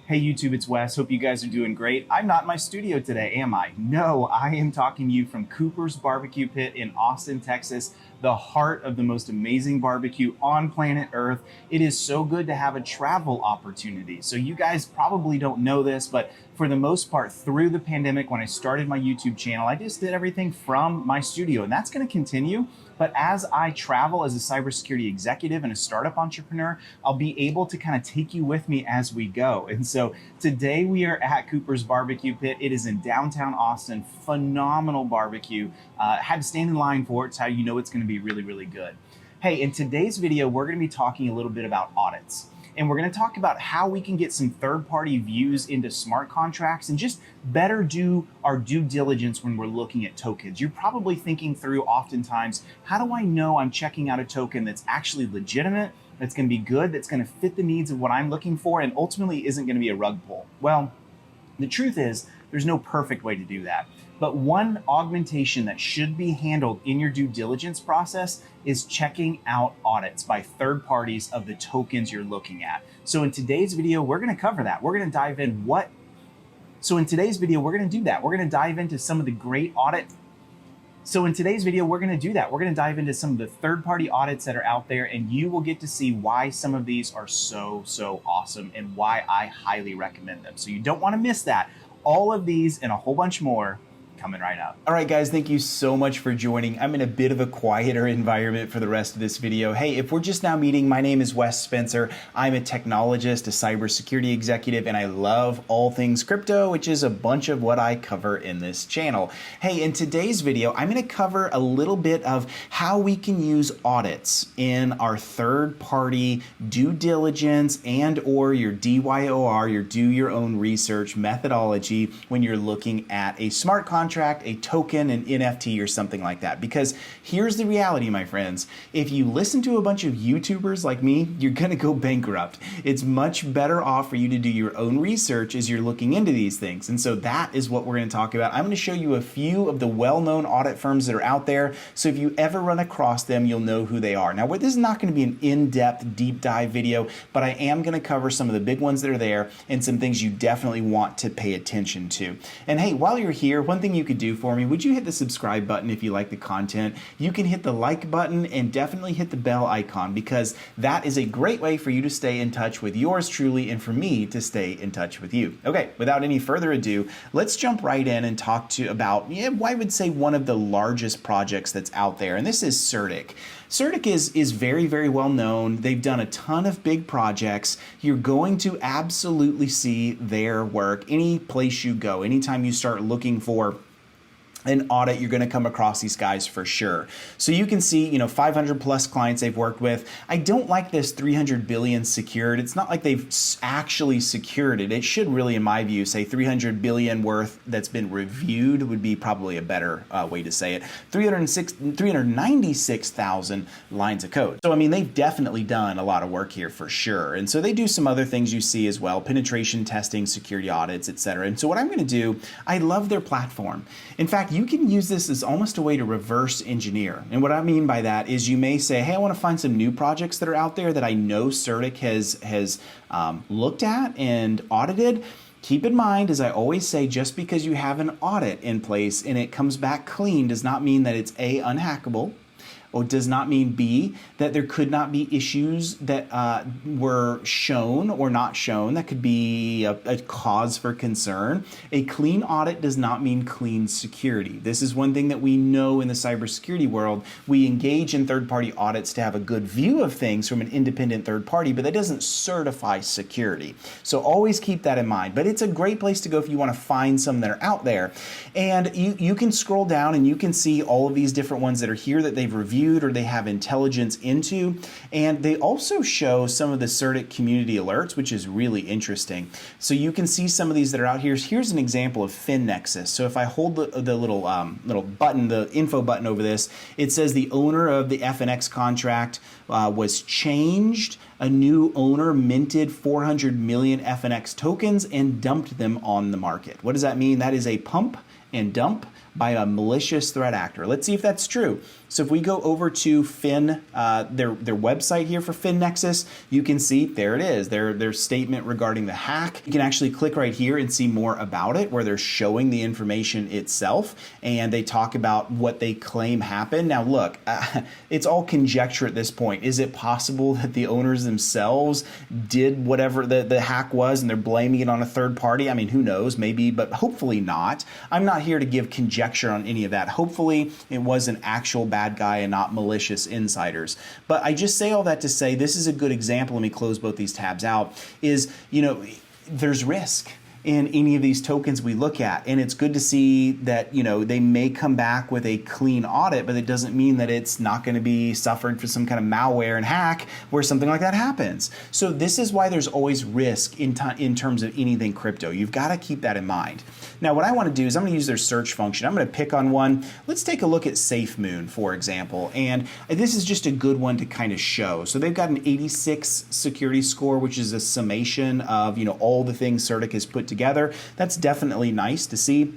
Hey YouTube, it's Wes. Hope you guys are doing great. I'm not in my studio today, am I? No, I am talking to you from Cooper's Barbecue Pit in Austin, Texas, the heart of the most amazing barbecue on planet Earth. It is so good to have a travel opportunity. So you guys probably don't know this, but for the most part, through the pandemic, when I started my YouTube channel, I just did everything from my studio, and that's going to continue. But as I travel as a cybersecurity executive and a startup entrepreneur, I'll be able to kind of take you with me as we go. And so today we are at Cooper's Barbecue Pit. It is in downtown Austin. Phenomenal barbecue. Had to stand in line for it. It's how you know it's going to be really, really good. Hey, in today's video, we're going to be talking a little bit about audits. And we're going to talk about how we can get some third-party views into smart contracts and just better do our due diligence when we're looking at tokens. You're probably thinking through oftentimes, how do I know I'm checking out a token that's actually legitimate, that's going to be good, that's going to fit the needs of what I'm looking for, and ultimately isn't going to be a rug pull? Well, the truth is, there's no perfect way to do that. But one augmentation that should be handled in your due diligence process is checking out audits by third parties of the tokens you're looking at. So in today's video, we're going to cover that. We're going to dive in We're going to do that. We're going to dive into some of the great audit. So in today's video, we're going to do that. We're going to dive into some of the third-party audits that are out there, and you will get to see why some of these are so awesome and why I highly recommend them. So you don't want to miss that. All of these and a whole bunch more coming right up. All right, guys, thank you so much for joining. I'm in a bit of a quieter environment for the rest of this video. Hey, if we're just now meeting, my name is Wes Spencer. I'm a technologist, a cybersecurity executive, and I love all things crypto, which is a bunch of what I cover in this channel. Hey, in today's video, I'm going to cover a little bit of how we can use audits in our third-party due diligence and or your DYOR, your do your own research methodology when you're looking at a smart contract, a token, an NFT, or something like that. Because here's the reality, my friends. If you listen to a bunch of YouTubers like me, you're going to go bankrupt. It's much better off for you to do your own research as you're looking into these things. And so that is what we're going to talk about. I'm going to show you a few of the well-known audit firms that are out there. So if you ever run across them, you'll know who they are. Now, this is not going to be an in-depth, deep dive video, but I am going to cover some of the big ones that are there and some things you definitely want to pay attention to. And hey, while you're here, one thing you could do for me, would you hit the subscribe button if you like the content? You can hit the like button and definitely hit the bell icon, because that is a great way for you to stay in touch with yours truly and for me to stay in touch with you. Okay, without any further ado, let's jump right in and talk about, I would say one of the largest projects that's out there, and this is Certic. Certic is very well known. They've done a ton of big projects. You're going to absolutely see their work any place you go. Anytime you start looking for an audit, you're going to come across these guys for sure. So you can see, 500 plus clients they've worked with. I don't like this 300 billion secured. It's not like they've actually secured it. It should really, in my view, say 300 billion worth that's been reviewed would be probably a better way to say it. 396,000 lines of code. So, they've definitely done a lot of work here for sure. And so they do some other things you see as well, penetration testing, security audits, etc. And so what I'm going to do, I love their platform. In fact, you can use this as almost a way to reverse engineer. And what I mean by that is you may say, hey, I want to find some new projects that are out there that I know Certic has looked at and audited. Keep in mind, as I always say, just because you have an audit in place and it comes back clean does not mean that it's A, unhackable, or does not mean B, that there could not be issues that were shown or not shown. That could be a cause for concern. A clean audit does not mean clean security. This is one thing that we know in the cybersecurity world. We engage in third-party audits to have a good view of things from an independent third party, but that doesn't certify security. So always keep that in mind. But it's a great place to go if you want to find some that are out there. And you can scroll down and you can see all of these different ones that are here that they've reviewed or they have intelligence into. And they also show some of the Certic community alerts, which is really interesting. So you can see some of these that are out here. Here's an example of FinNexus. So if I hold the little button, the info button over this, it says the owner of the FNX contract was changed A new owner minted 400 million FNX tokens and dumped them on the market. What does that mean? That is a pump and dump by a malicious threat actor. Let's see if that's true. So if we go over to Fin, their website here for FinNexus, you can see there it is, their statement regarding the hack. You can actually click right here and see more about it, where they're showing the information itself, and they talk about what they claim happened. Now look, it's all conjecture at this point. Is it possible that the owners themselves did whatever the hack was and they're blaming it on a third party? I mean, who knows, maybe, but hopefully not. I'm not here to give conjecture on any of that. Hopefully it was an actual bad guy and not malicious insiders. But I just say all that to say this is a good example. Let me close both these tabs out. Is, there's risk in any of these tokens we look at, and it's good to see that they may come back with a clean audit, but it doesn't mean that it's not going to be suffered for some kind of malware and hack where something like that happens. So this is why there's always risk in terms of anything crypto. You've got to keep that in mind. Now what I want to do is I'm going to use their search function. I'm going to pick on one. Let's take a look at SafeMoon, for example, and this is just a good one to kind of show. So they've got an 86 security score, which is a summation of all the things Certic has put together. That's definitely nice to see.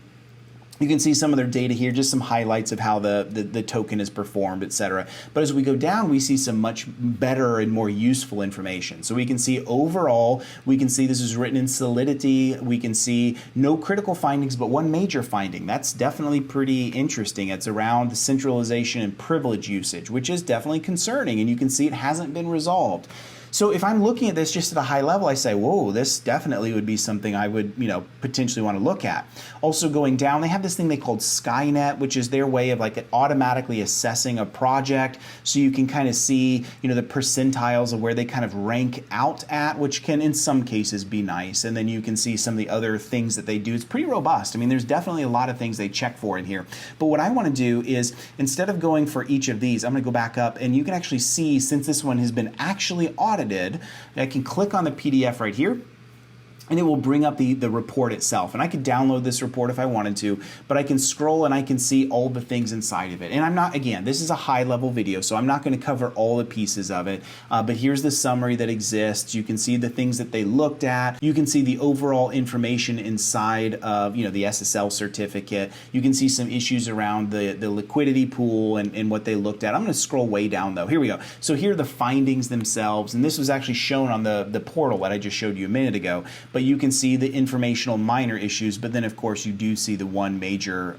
You can see some of their data here, just some highlights of how the token has performed, etc. But as we go down, we see some much better and more useful information. So we can see overall, we can see this is written in Solidity. We can see no critical findings, but one major finding. That's definitely pretty interesting. It's around the centralization and privilege usage, which is definitely concerning. And you can see it hasn't been resolved. So if I'm looking at this just at a high level, I say, whoa, this definitely would be something I would, potentially want to look at. Also going down, they have this thing they called Skynet, which is their way of like automatically assessing a project. So you can kind of see, the percentiles of where they kind of rank out at, which can in some cases be nice. And then you can see some of the other things that they do. It's pretty robust. I mean, there's definitely a lot of things they check for in here. But what I want to do is, instead of going for each of these, I'm going to go back up and you can actually see, since this one has been actually audited, I can click on the PDF right here, and it will bring up the report itself. And I could download this report if I wanted to, but I can scroll and I can see all the things inside of it. And I'm not, again, this is a high level video, so I'm not going to cover all the pieces of it, but here's the summary that exists. You can see the things that they looked at. You can see the overall information inside of, the SSL certificate. You can see some issues around the liquidity pool and what they looked at. I'm going to scroll way down though. Here we go. So here are the findings themselves, and this was actually shown on the portal that I just showed you a minute ago. But you can see the informational minor issues, but then of course you do see the one major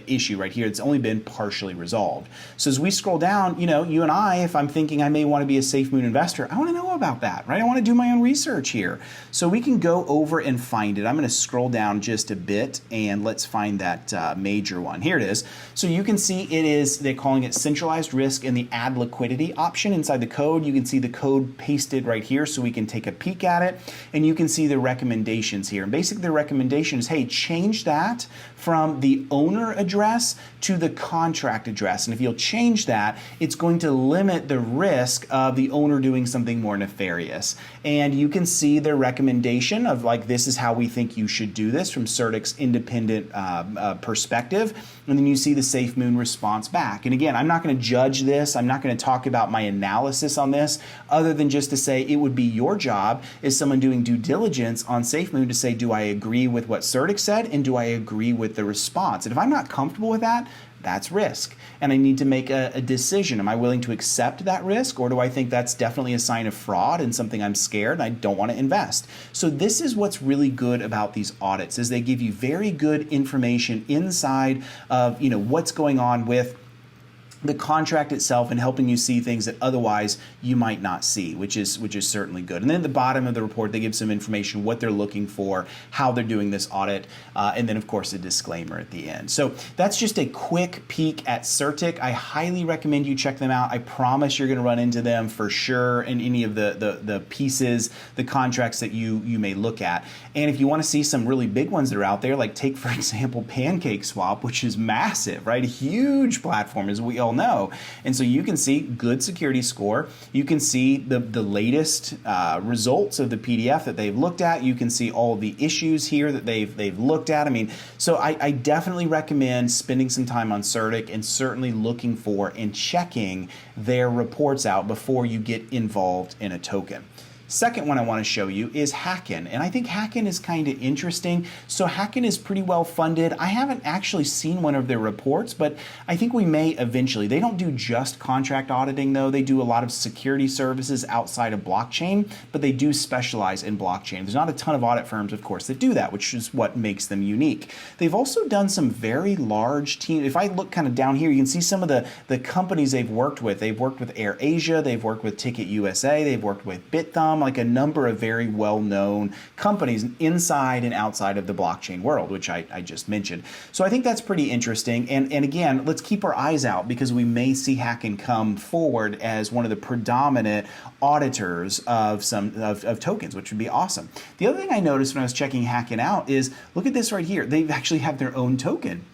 issue right here. It's only been partially resolved. So as we scroll down, you and I, if I'm thinking I may want to be a SafeMoon investor, I want to know about that, right? I want to do my own research here. So we can go over and find it. I'm going to scroll down just a bit and let's find that major one. Here it is. So you can see it is, they're calling it centralized risk in the add liquidity option inside the code. You can see the code pasted right here so we can take a peek at it, and you can see the recommendations here. And basically the recommendation is, hey, change that from the owner address to the contract address. And if you'll change that, it's going to limit the risk of the owner doing something more nefarious. And you can see their recommendation of like, this is how we think you should do this from Certic's independent perspective. And then you see the SafeMoon response back. And again, I'm not going to judge this. I'm not going to talk about my analysis on this, other than just to say it would be your job as someone doing due diligence on SafeMoon to say, do I agree with what Certic said, and do I agree with the response? And if I'm not comfortable with that, that's risk. And I need to make a decision. Am I willing to accept that risk, or do I think that's definitely a sign of fraud and something I'm scared and I don't want to invest? So this is what's really good about these audits, is they give you very good information inside of what's going on with the contract itself and helping you see things that otherwise you might not see, which is certainly good. And then at the bottom of the report, they give some information, what they're looking for, how they're doing this audit, and then of course a disclaimer at the end. So that's just a quick peek at Certic. I highly recommend you check them out. I promise you're going to run into them for sure in any of the pieces, the contracts that you may look at. And if you want to see some really big ones that are out there, like take for example PancakeSwap, which is massive, right? A huge platform, as we all well know. And so you can see good security score. You can see the latest results of the PDF that they've looked at. You can see all of the issues here that they've looked at. I mean, so I definitely recommend spending some time on Certic and certainly looking for and checking their reports out before you get involved in a token. Second one I want to show you is Hacken, and I think Hacken is kind of interesting. So Hacken is pretty well funded. I haven't actually seen one of their reports, but I think we may eventually. They don't do just contract auditing though. They do a lot of security services outside of blockchain, but they do specialize in blockchain. There's not a ton of audit firms, of course, that do that, which is what makes them unique. They've also done some very large teams. If I look kind of down here, you can see some of the companies they've worked with. They've worked with AirAsia, they've worked with Ticket USA, they've worked with BitThumb, like a number of very well-known companies inside and outside of the blockchain world, which I just mentioned. So I think that's pretty interesting. And again, let's keep our eyes out because we may see Hacken come forward as one of the predominant auditors of some of tokens, which would be awesome. The other thing I noticed when I was checking Hacken out is, look at this right here. They actually have their own token.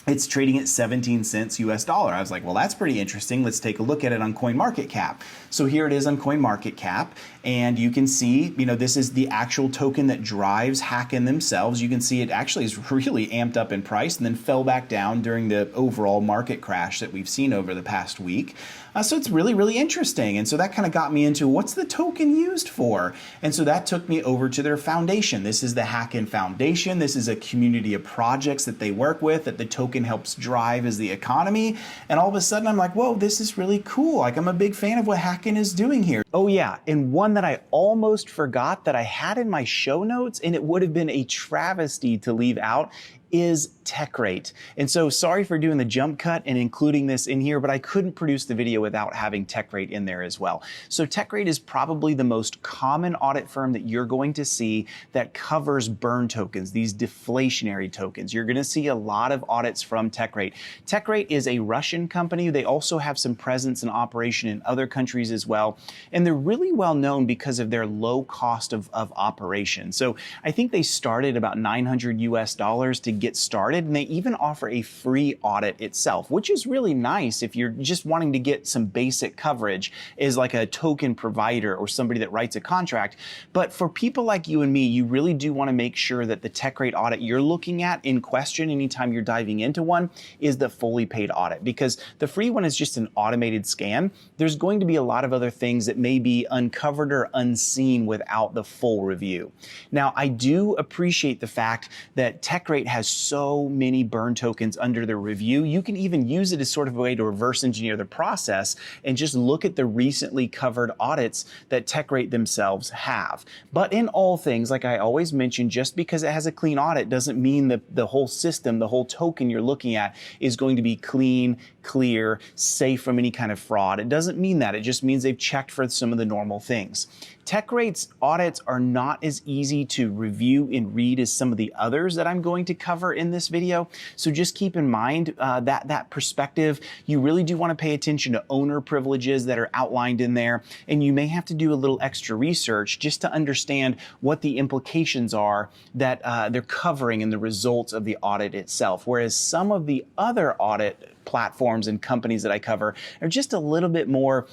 It's trading at 17 cents US dollar. I was like, well, that's pretty interesting. Let's take a look at it on CoinMarketCap. So here it is on CoinMarketCap, and you can see, you know, this is the actual token that drives Hacken themselves. You can see it actually is really amped up in price and then fell back down during the overall market crash that we've seen over the past week. So it's really, really interesting. And so that kind of got me into what's the token used for? And so that took me over to their foundation. This is the Hacken Foundation. This is a community of projects that they work with that the token helps drive as the economy. And all of a sudden I'm like, whoa, this is really cool. Like, I'm a big fan of what Hacken is doing here. Oh yeah, and one that I almost forgot that I had in my show notes, and it would have been a travesty to leave out, is Techrate. And so sorry for doing the jump cut and including this in here, but I couldn't produce the video without having Techrate in there as well. So Techrate is probably the most common audit firm that you're going to see that covers burn tokens, these deflationary tokens. You're going to see a lot of audits from Techrate. Techrate is a Russian company. They also have some presence and operation in other countries as well. And they're really well known because of their low cost of operation. So I think they started about $900 US to get started, and they even offer a free audit itself, which is really nice if you're just wanting to get some basic coverage as like a token provider or somebody that writes a contract. But for people like you and me, you really do want to make sure that the Techrate audit you're looking at in question anytime you're diving into one is the fully paid audit, because the free one is just an automated scan. There's going to be a lot of other things that may be uncovered or unseen without the full review. Now, I do appreciate the fact that Techrate has so many burn tokens under their review. You can even use it as sort of a way to reverse engineer the process and just look at the recently covered audits that Techrate themselves have. But in all things, like I always mention, just because it has a clean audit doesn't mean that the whole system, the whole token you're looking at is going to be clean, clear, safe from any kind of fraud. It doesn't mean that. It just means they've checked for some of the normal things. Techrate's audits are not as easy to review and read as some of the others that I'm going to cover in this video. So just keep in mind that perspective. You really do want to pay attention to owner privileges that are outlined in there. And you may have to do a little extra research just to understand what the implications are that they're covering in the results of the audit itself. Whereas some of the other audit platforms and companies that I cover are just a little bit more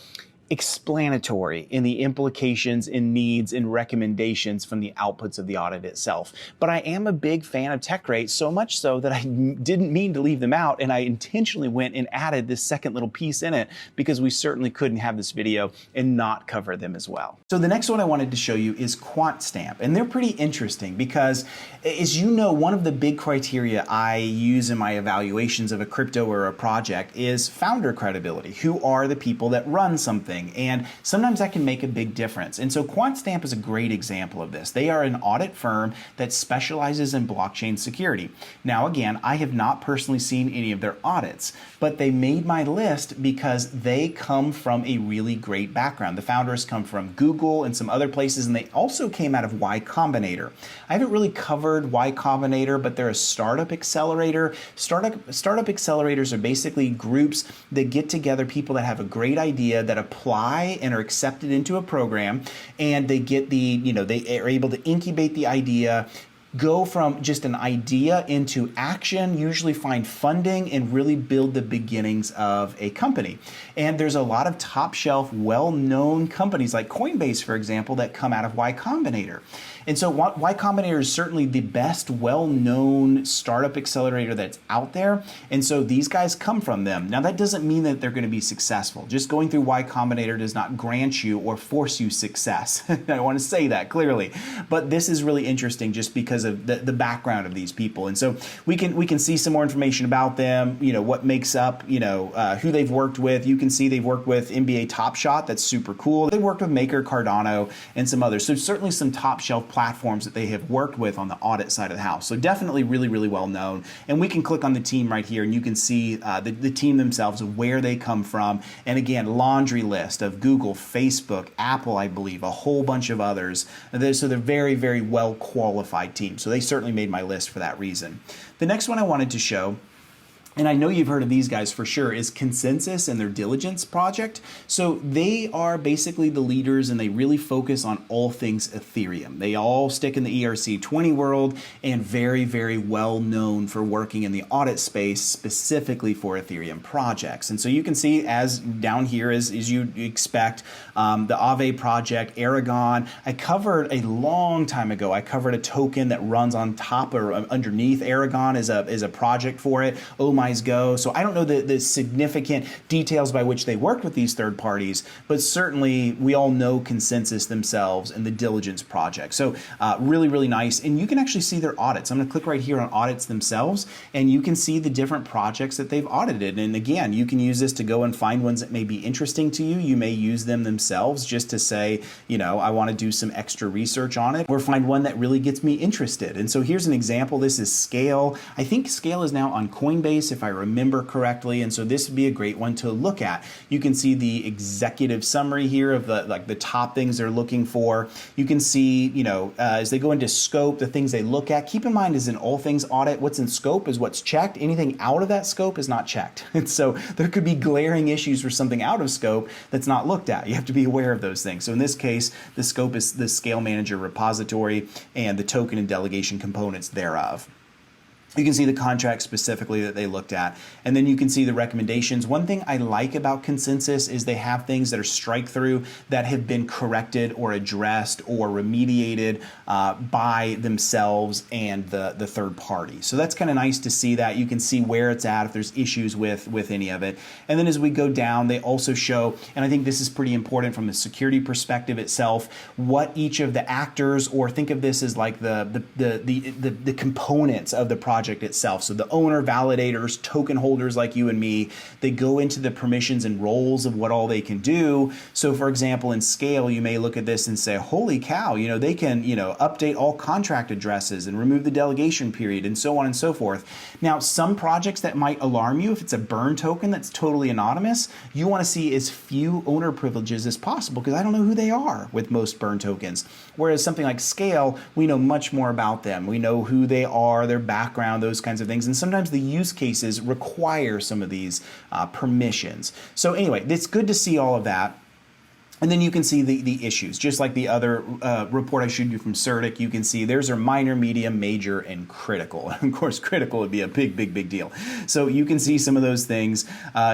explanatory in the implications and needs and recommendations from the outputs of the audit itself. But I am a big fan of Techrate, so much so that I didn't mean to leave them out, and I intentionally went and added this second little piece in it because we certainly couldn't have this video and not cover them as well. So the next one I wanted to show you is Quantstamp, and they're pretty interesting because, as you know, one of the big criteria I use in my evaluations of a crypto or a project is founder credibility. Who are the people that run something? And sometimes that can make a big difference. And so Quantstamp is a great example of this. They are an audit firm that specializes in blockchain security. Now, again, I have not personally seen any of their audits, but they made my list because they come from a really great background. The founders come from Google and some other places, and they also came out of Y Combinator. I haven't really covered Y Combinator, but they're a startup accelerator. Startup accelerators are basically groups that get together people that have a great idea, that apply and are accepted into a program, and they get they are able to incubate the idea, go from just an idea into action, usually find funding, and really build the beginnings of a company. And there's a lot of top shelf, well-known companies like Coinbase, for example, that come out of Y Combinator. And so Y Combinator is certainly the best well-known startup accelerator that's out there. And so these guys come from them. Now that doesn't mean that they're going to be successful. Just going through Y Combinator does not grant you or force you success. I want to say that clearly. But this is really interesting just because of the background of these people. And so we can see some more information about them, what makes up, who they've worked with. You can see they've worked with NBA Top Shot. That's super cool. They worked with Maker, Cardano, and some others. So certainly some top shelf platforms that they have worked with on the audit side of the house. So definitely really, really well known. And we can click on the team right here and you can see the team themselves, where they come from. And again, laundry list of Google, Facebook, Apple, I believe, a whole bunch of others. So they're very, very well qualified team. So they certainly made my list for that reason. The next one I wanted to show, and I know you've heard of these guys for sure, is Consensus and their diligence project. So they are basically the leaders and they really focus on all things Ethereum. They all stick in the ERC20 world and very, very well known for working in the audit space specifically for Ethereum projects. And so you can see as down here as you'd expect, the Aave project, Aragon. I covered a long time ago, I covered a token that runs on top or underneath Aragon as a project for it. Oh my Go. So I don't know the significant details by which they worked with these third parties, but certainly we all know Consensus themselves and the diligence project. So really, really nice. And you can actually see their audits. I'm going to click right here on audits themselves, and you can see the different projects that they've audited. And again, you can use this to go and find ones that may be interesting to you. You may use them themselves just to say, I want to do some extra research on it, or find one that really gets me interested. And so here's an example. This is Scale. I think Scale is now on Coinbase, if I remember correctly, and so this would be a great one to look at. You can see the executive summary here of the top things they're looking for. You can see, as they go into scope, the things they look at. Keep in mind, as in all things audit, what's in scope is what's checked. Anything out of that scope is not checked. And so there could be glaring issues for something out of scope that's not looked at. You have to be aware of those things. So in this case, the scope is the Scale Manager repository and the token and delegation components thereof. You can see the contract specifically that they looked at, and then you can see the recommendations. One thing I like about Consensus is they have things that are strike through that have been corrected or addressed or remediated by themselves and the third party. So that's kind of nice to see that. You can see where it's at if there's issues with any of it. And then as we go down, they also show, and I think this is pretty important from the security perspective itself, what each of the actors, or think of this as like the components of the project itself. So the owner, validators, token holders like you and me, they go into the permissions and roles of what all they can do. So for example, in Scale, you may look at this and say, holy cow, they can, update all contract addresses and remove the delegation period and so on and so forth. Now, some projects that might alarm you, if it's a burn token that's totally anonymous, you want to see as few owner privileges as possible, because I don't know who they are with most burn tokens. Whereas something like Scale, we know much more about them. We know who they are, their background, those kinds of things. And sometimes the use cases require some of these permissions. So anyway, it's good to see all of that. And then you can see the issues, just like the other report I showed you from Certic. You can see there's our minor, medium, major, and critical. And of course, critical would be a big, big, big deal. So you can see some of those things.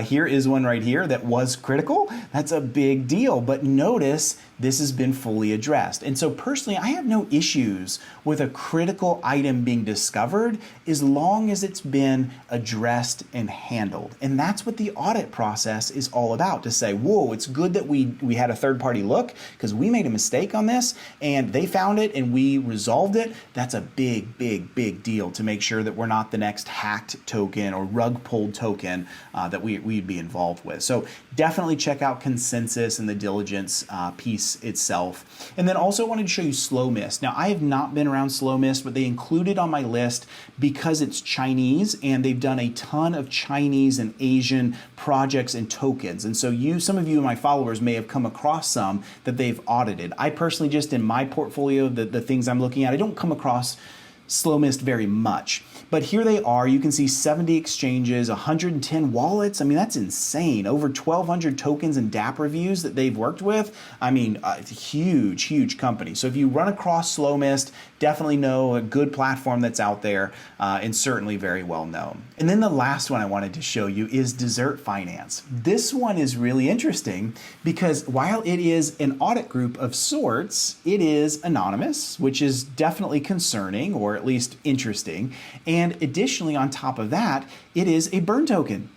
Here is one right here that was critical. That's a big deal. But notice this has been fully addressed. And so personally, I have no issues with a critical item being discovered as long as it's been addressed and handled. And that's what the audit process is all about, to say, whoa, it's good that we had a third party look because we made a mistake on this and they found it and we resolved it. That's a big, big, big deal to make sure that we're not the next hacked token or rug pulled token that we'd be involved with. So definitely check out Consensus and the diligence piece itself. And then also wanted to show you Slow Mist. Now I have not been around Slow Mist, but they included on my list because it's Chinese and they've done a ton of Chinese and Asian projects and tokens. And so some of you, my followers, may have come across some that they've audited. I personally, just in my portfolio, the things I'm looking at, I don't come across Slow Mist very much. But here they are. You can see 70 exchanges, 110 wallets. I mean, that's insane. Over 1,200 tokens and dApp reviews that they've worked with. I mean, it's a huge, huge company. So if you run across Slow Mist, definitely know a good platform that's out there and certainly very well known. And then the last one I wanted to show you is Desert Finance. This one is really interesting because while it is an audit group of sorts, it is anonymous, which is definitely concerning or at least interesting. And additionally, on top of that, it is a burn token,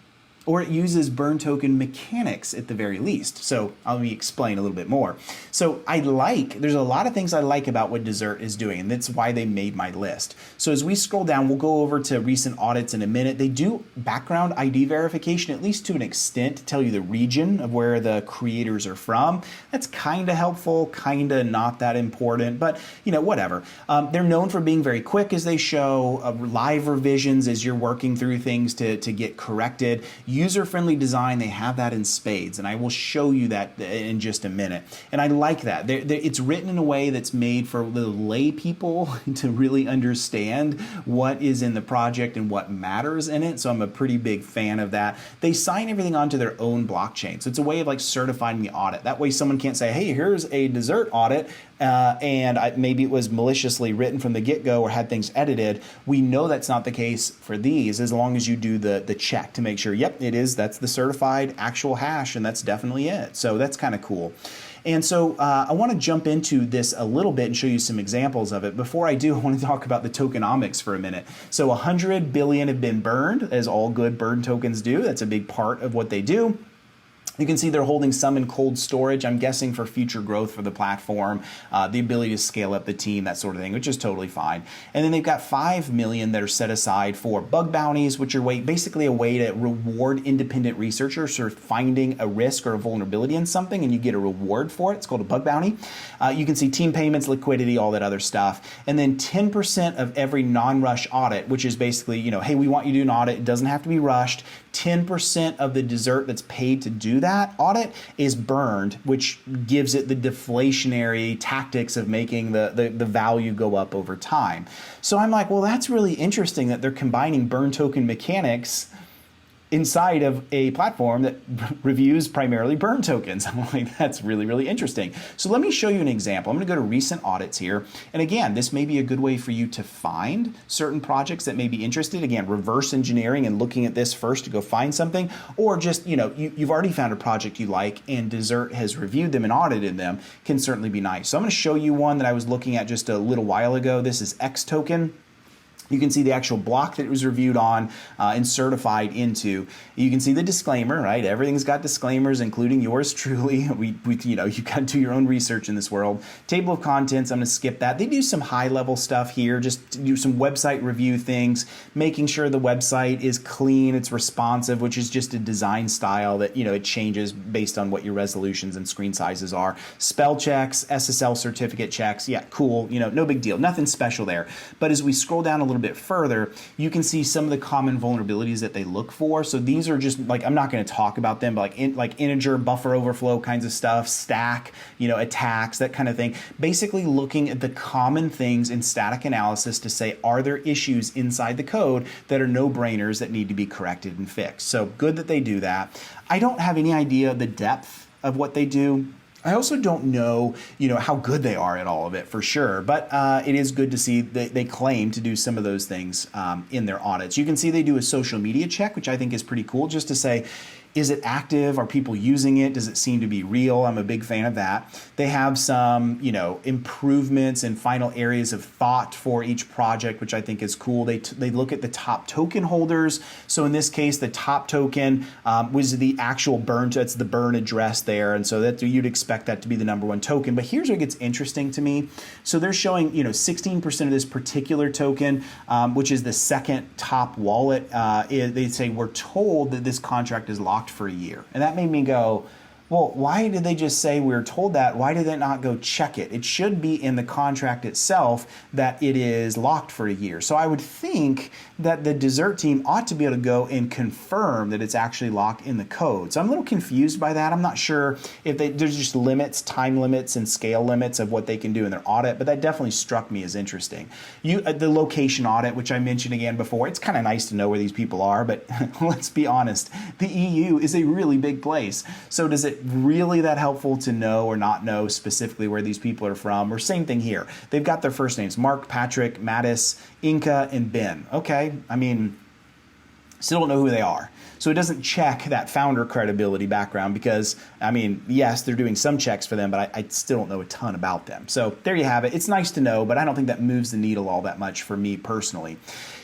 or it uses burn token mechanics at the very least. So let me explain a little bit more. So there's a lot of things I like about what Desert is doing, and that's why they made my list. So as we scroll down, we'll go over to recent audits in a minute. They do background ID verification, at least to an extent, to tell you the region of where the creators are from. That's kind of helpful, kind of not that important, but whatever. They're known for being very quick as they show live revisions as you're working through things to get corrected. User-friendly design, they have that in spades, and I will show you that in just a minute. And I like that. It's written in a way that's made for the lay people to really understand what is in the project and what matters in it, so I'm a pretty big fan of that. They sign everything onto their own blockchain, so it's a way of like certifying the audit. That way someone can't say, hey, here's a Desert audit, and maybe it was maliciously written from the get-go or had things edited. We know that's not the case for these, as long as you do the check to make sure, yep, that's the certified actual hash, and that's definitely it. So that's kind of cool. And so I want to jump into this a little bit and show you some examples of it. Before I do, I want to talk about the tokenomics for a minute. So 100 billion have been burned, as all good burn tokens do. That's a big part of what they do. You can see they're holding some in cold storage, I'm guessing for future growth for the platform, the ability to scale up the team, that sort of thing, which is totally fine. And then they've got 5 million that are set aside for bug bounties, which are basically a way to reward independent researchers for finding a risk or a vulnerability in something, and you get a reward for it. It's called a bug bounty. You can see team payments, liquidity, all that other stuff. And then 10% of every non-rush audit, which is basically, hey, we want you to do an audit. It doesn't have to be rushed. 10% of the Desert that's paid to do that audit is burned, which gives it the deflationary tactics of making the value go up over time. So I'm like, well, that's really interesting that they're combining burn token mechanics inside of a platform that reviews primarily burn tokens. I'm like, that's really, really interesting. So let me show you an example. I'm going to go to recent audits here. And again, this may be a good way for you to find certain projects that may be interested. Again, reverse engineering and looking at this first to go find something, or just, you've already found a project you like and Desert has reviewed them and audited them, can certainly be nice. So I'm going to show you one that I was looking at just a little while ago. This is X token. You can see the actual block that it was reviewed on and certified into. You can see the disclaimer, right? Everything's got disclaimers, including yours truly. You got to do your own research in this world. Table of contents, I'm going to skip that. They do some high-level stuff here, just do some website review things, making sure the website is clean, it's responsive, which is just a design style that, it changes based on what your resolutions and screen sizes are. Spell checks, SSL certificate checks, yeah, cool, no big deal. Nothing special there. But as we scroll down a little bit further, you can see some of the common vulnerabilities that they look for. So these are just I'm not going to talk about them, but like integer, buffer overflow kinds of stuff, stack, attacks, that kind of thing. Basically looking at the common things in static analysis to say, are there issues inside the code that are no-brainers that need to be corrected and fixed? So good that they do that. I don't have any idea the depth of what they do. I also don't know, how good they are at all of it for sure, but it is good to see they claim to do some of those things in their audits. You can see they do a social media check, which I think is pretty cool, just to say, is it active? Are people using it? Does it seem to be real? I'm a big fan of that. They have some, improvements and final areas of thought for each project, which I think is cool. They look at the top token holders. So in this case, the top token was the actual burn. That's the burn address there, and so that you'd expect that to be the number one token. But here's where it gets interesting to me. So they're showing, 16% of this particular token, which is the second top wallet. They say we're told that this contract is locked for a year. And that made me go, Well, why did they just say we were told that? Why did they not go check it? It should be in the contract itself that it is locked for a year. So I would think that the dessert team ought to be able to go and confirm that it's actually locked in the code. So I'm a little confused by that. I'm not sure if there's just limits, time limits and scale limits of what they can do in their audit, but that definitely struck me as interesting. The location audit, which I mentioned again before, it's kind of nice to know where these people are, but let's be honest, the EU is a really big place. So does it really that helpful to know or not know specifically where these people are from? Or same thing here. They've got their first names, Mark, Patrick, Mattis, Inca, and Ben. Okay, I mean, still don't know who they are. So it doesn't check that founder credibility background because, I mean, yes, they're doing some checks for them, but I still don't know a ton about them. So there you have it. It's nice to know, but I don't think that moves the needle all that much for me personally.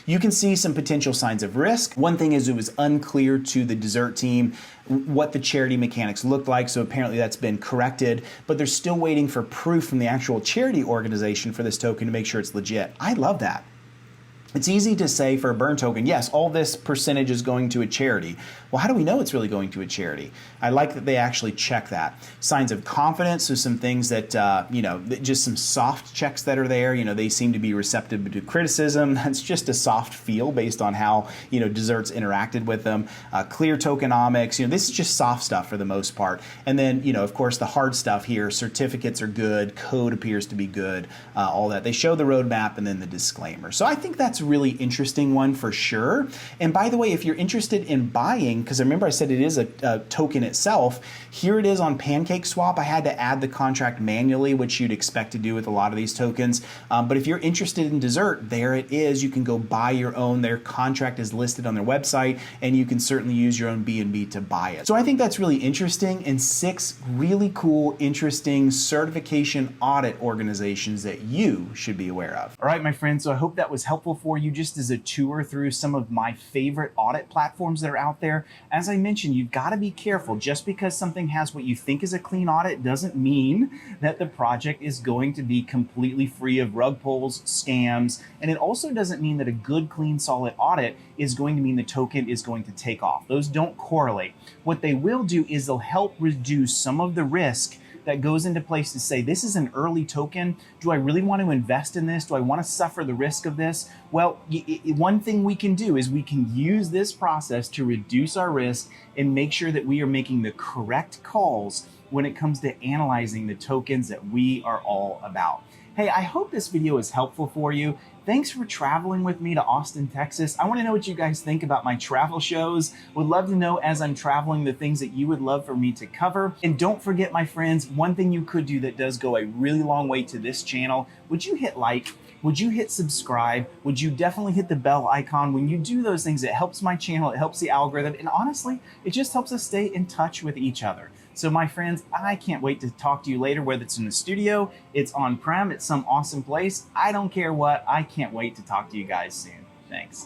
You can see some potential signs of risk. One thing is it was unclear to the dessert team what the charity mechanics looked like, so apparently that's been corrected, but they're still waiting for proof from the actual charity organization for this token to make sure it's legit. I love that. It's easy to say for a burn token, yes, all this percentage is going to a charity. Well, how do we know it's really going to a charity? I like that they actually check that. Signs of confidence, so some things that, just some soft checks that are there. They seem to be receptive to criticism. That's just a soft feel based on how, desserts interacted with them. Clear tokenomics, this is just soft stuff for the most part. And then, of course, the hard stuff here, certificates are good, code appears to be good, all that. They show the roadmap and then the disclaimer. So I think that's a really interesting one for sure. And by the way, if you're interested in buying, because remember I said it is a token itself, here it is on PancakeSwap. I had to add the contract manually, which you'd expect to do with a lot of these tokens. But if you're interested in dessert, there it is. You can go buy your own. Their contract is listed on their website, and you can certainly use your own BNB to buy it. So I think that's really interesting, and 6 really cool, interesting certification audit organizations that you should be aware of. All right, my friends, so I hope that was helpful for you just as a tour through some of my favorite audit platforms that are out there. As I mentioned, you've got to be careful. Just because something has what you think is a clean audit doesn't mean that the project is going to be completely free of rug pulls, scams, and it also doesn't mean that a good, clean, solid audit is going to mean the token is going to take off. Those don't correlate. What they will do is they'll help reduce some of the risk that goes into place to say, this is an early token. Do I really want to invest in this? Do I want to suffer the risk of this? Well, one thing we can do is we can use this process to reduce our risk and make sure that we are making the correct calls when it comes to analyzing the tokens that we are all about. Hey, I hope this video is helpful for you. Thanks for traveling with me to Austin, Texas. I want to know what you guys think about my travel shows. Would love to know as I'm traveling the things that you would love for me to cover. And don't forget, my friends, one thing you could do that does go a really long way to this channel, would you hit like? Would you hit subscribe? Would you definitely hit the bell icon? When you do those things, it helps my channel, it helps the algorithm, and honestly, it just helps us stay in touch with each other. So my friends, I can't wait to talk to you later, whether it's in the studio, it's on-prem, it's some awesome place. I don't care what, I can't wait to talk to you guys soon. Thanks.